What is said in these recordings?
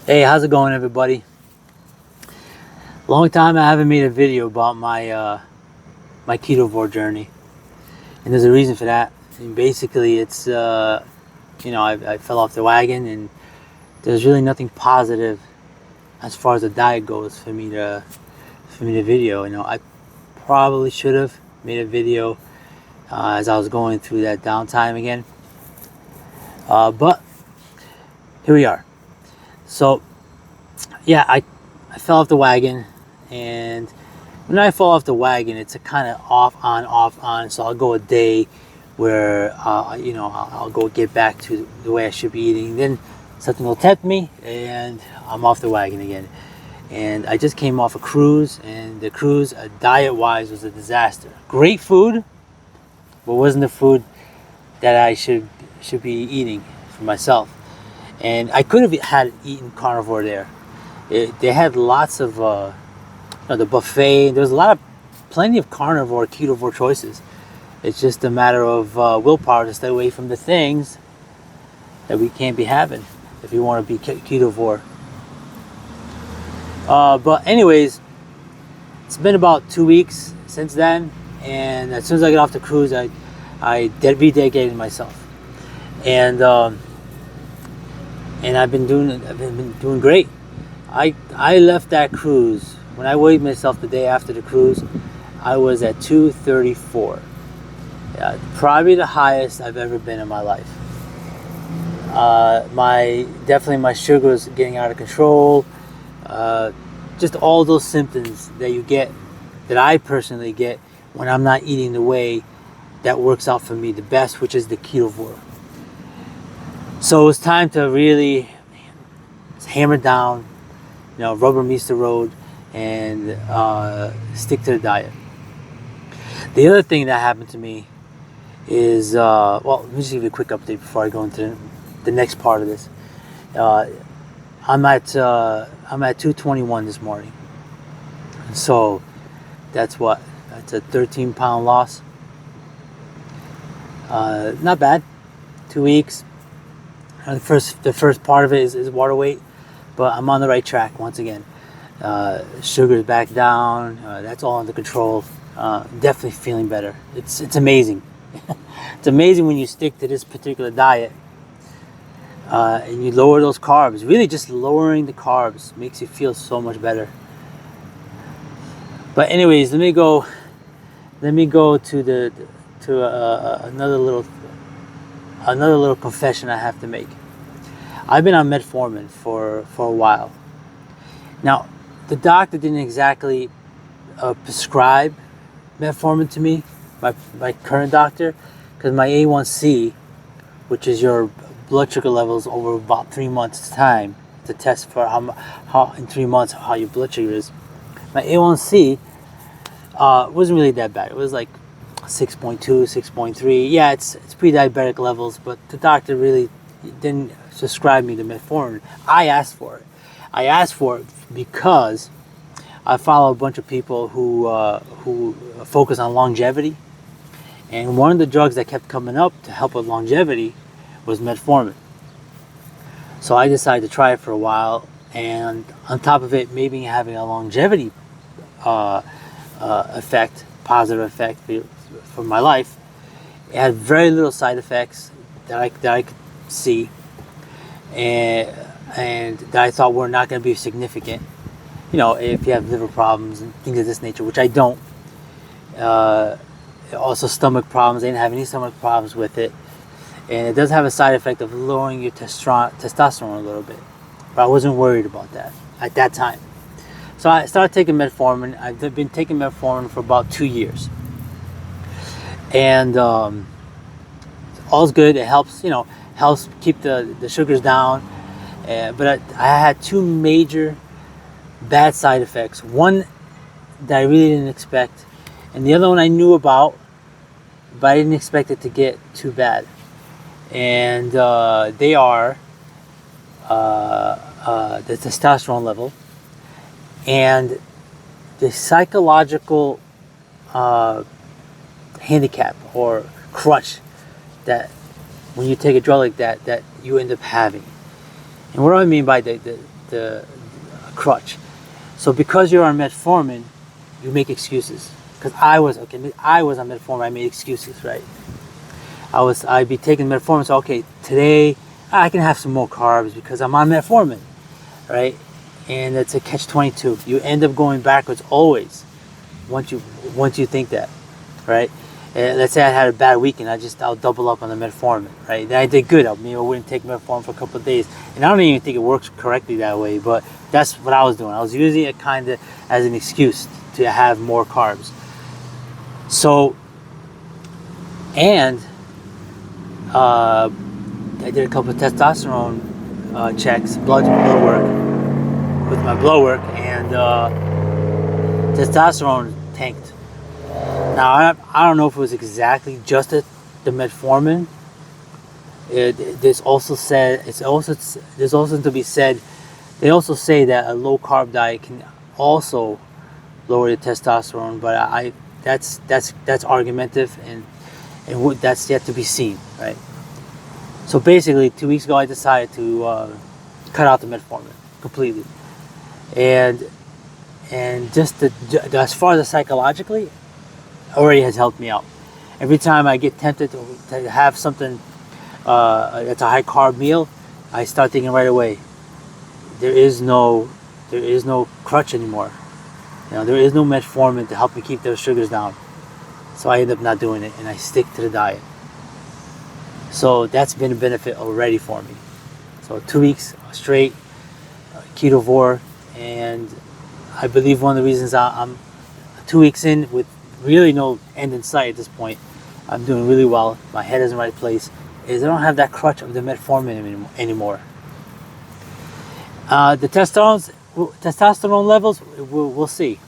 Hey, how's it going, everybody? Long time I haven't made a video about my ketovore journey, and there's a reason for that. And basically, it's I fell off the wagon, and there's really nothing positive as far as the diet goes for me to video. I probably should have made a video as I was going through that downtime again, but here we are. So yeah, I fell off the wagon, and when I fall off the wagon, it's a kind of off on. So I'll go a day where I'll go get back to the way I should be eating. Then something will tempt me, and I'm off the wagon again. And I just came off a cruise, and the cruise, diet-wise, was a disaster. Great food, but wasn't the food that I should be eating for myself. And I could have had eaten carnivore there. They had lots of the buffet. There's plenty of carnivore, ketovore choices. It's just a matter of willpower to stay away from the things that we can't be having if you want to be ketovore. But anyways, it's been about 2 weeks since then, and as soon as I get off the cruise, I rededicated myself, and I've been doing great. I left that cruise. When I weighed myself the day after the cruise, I was at 234. Probably the highest I've ever been in my life. My sugar was getting out of control. Just all those symptoms that you get, that I personally get when I'm not eating the way that works out for me the best, which is the ketovore. So it was time to really hammer down, rubber meets the road, and stick to the diet. The other thing that happened to me is, let me just give you a quick update before I go into the next part of this. I'm at 221 this morning, so that's a 13-pound loss. Not bad. 2 weeks. The first part of it is water weight, but I'm on the right track once again. Sugar's back down. That's all under control. Definitely feeling better. It's amazing. It's amazing when you stick to this particular diet and you lower those carbs. Really, just lowering the carbs makes you feel so much better. But anyways, let me go to another little confession I have to make. I've been on metformin for a while. Now, the doctor didn't exactly prescribe metformin to me, my current doctor, because my A1C, which is your blood sugar levels over about 3 months' time to test for how in 3 months how your blood sugar is. My A1C wasn't really that bad. It was like 6.2, 6.3. Yeah, it's pre-diabetic levels, but the doctor really didn't prescribe me the metformin. I asked for it because I follow a bunch of people who focus on longevity, and one of the drugs that kept coming up to help with longevity was metformin. So I decided to try it for a while, and on top of it, maybe having a longevity effect, positive effect for my life, it had very little side effects that I could see, and that I thought were not going to be significant. If you have liver problems and things of this nature, which I don't. Also stomach problems. I didn't have any stomach problems with it. And it does have a side effect of lowering your testosterone a little bit. But I wasn't worried about that at that time. So I started taking metformin. I've been taking metformin for about 2 years. And all's good. It helps keep the sugars down. But I had two major bad side effects. One that I really didn't expect, and the other one I knew about, but I didn't expect it to get too bad. And they are the testosterone level and the psychological handicap or crutch when you take a drug like that you end up having. And what do I mean by the the crutch. So because you're on metformin, you make excuses. Because I was on metformin, I made excuses, right? I'd be taking metformin, so okay, today I can have some more carbs because I'm on metformin, right? And it's a catch-22. You end up going backwards always once you think that, right? Let's say I had a bad weekend, I'll double up on the metformin, right? Then I did good. I wouldn't take metformin for a couple of days, and I don't even think it works correctly that way. But that's what I was doing. I was using it kind of as an excuse to have more carbs. So, and I did a couple of testosterone checks, blood work with my blood work, and testosterone tanked. Now I don't know if it was exactly just the metformin. There's also to be said. They also say that a low carb diet can also lower the testosterone, but that's argumentative and that's yet to be seen, right? So basically, 2 weeks ago, I decided to cut out the metformin completely, and just as far as psychologically, already has helped me out. Every time I get tempted to have something that's a high carb meal, I start thinking right away, there is no crutch anymore. There is no metformin to help me keep those sugars down. So I end up not doing it, and I stick to the diet. So that's been a benefit already for me. So 2 weeks straight ketovore, and I believe one of the reasons I'm 2 weeks in with really no end in sight at this point, I'm doing really well, my head is in the right place, is I don't have that crutch of the metformin anymore. The testosterone levels, we'll see.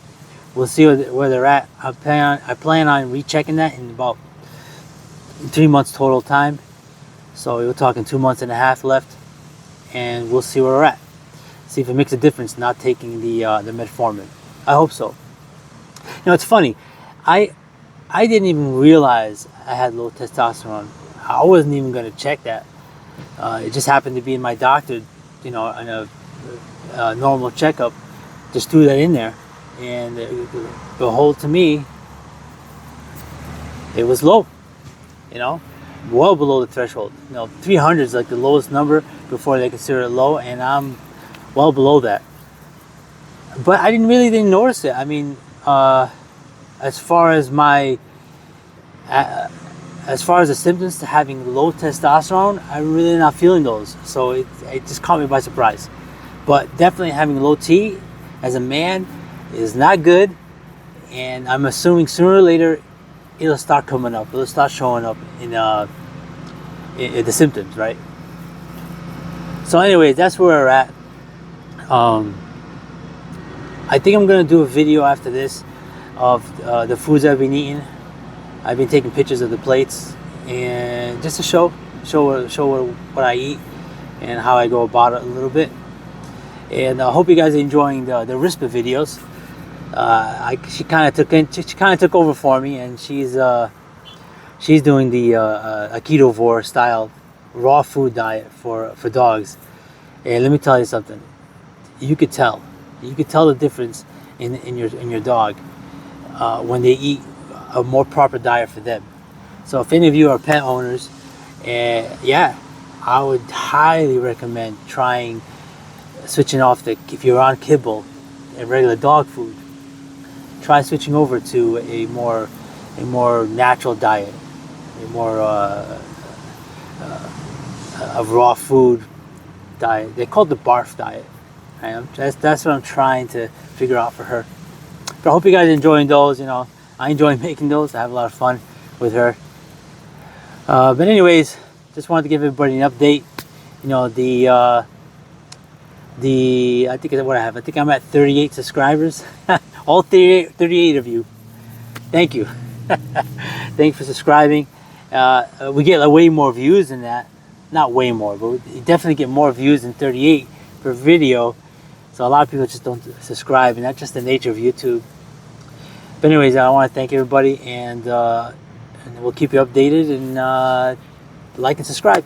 We'll see where they're at. I plan on rechecking that in about 3 months total time. So we're talking 2.5 months left, and we'll see where we're at. See if it makes a difference not taking the metformin. I hope so. It's funny. I didn't even realize I had low testosterone. I wasn't even going to check that. It just happened to be in my doctor, in a normal checkup. Just threw that in there, and behold, to me, it was low. Well below the threshold. 300 is like the lowest number before they consider it low, and I'm well below that. But I didn't notice it. I mean, as far as the symptoms to having low testosterone, I'm really not feeling those. So it just caught me by surprise. But definitely having low T as a man is not good, and I'm assuming sooner or later it'll start coming up. It'll start showing up in the symptoms, right? So anyway, that's where we're at. I think I'm gonna do a video after this of the foods I've been eating. I've been taking pictures of the plates, and just to show what I eat and how I go about it a little bit. And I hope you guys are enjoying the RISPA videos. She kind of took over for me, and she's doing the a ketovore style raw food diet for dogs. And let me tell you something. You could tell the difference in your dog when they eat a more proper diet for them. So if any of you are pet owners, I would highly recommend trying switching off if you're on kibble and regular dog food, try switching over to a more natural diet, a more a raw food diet. They call it the barf diet. Right? That's what I'm trying to figure out for her. But I hope you guys are enjoying those. I enjoy making those. I have a lot of fun with her. But anyways, just wanted to give everybody an update. I think I'm at 38 subscribers. All 38 of you. Thank you. Thanks for subscribing. We get way more views than that. Not way more, but we definitely get more views than 38 per video. So a lot of people just don't subscribe, and that's just the nature of YouTube. But anyways, I want to thank everybody, and we'll keep you updated, and like and subscribe.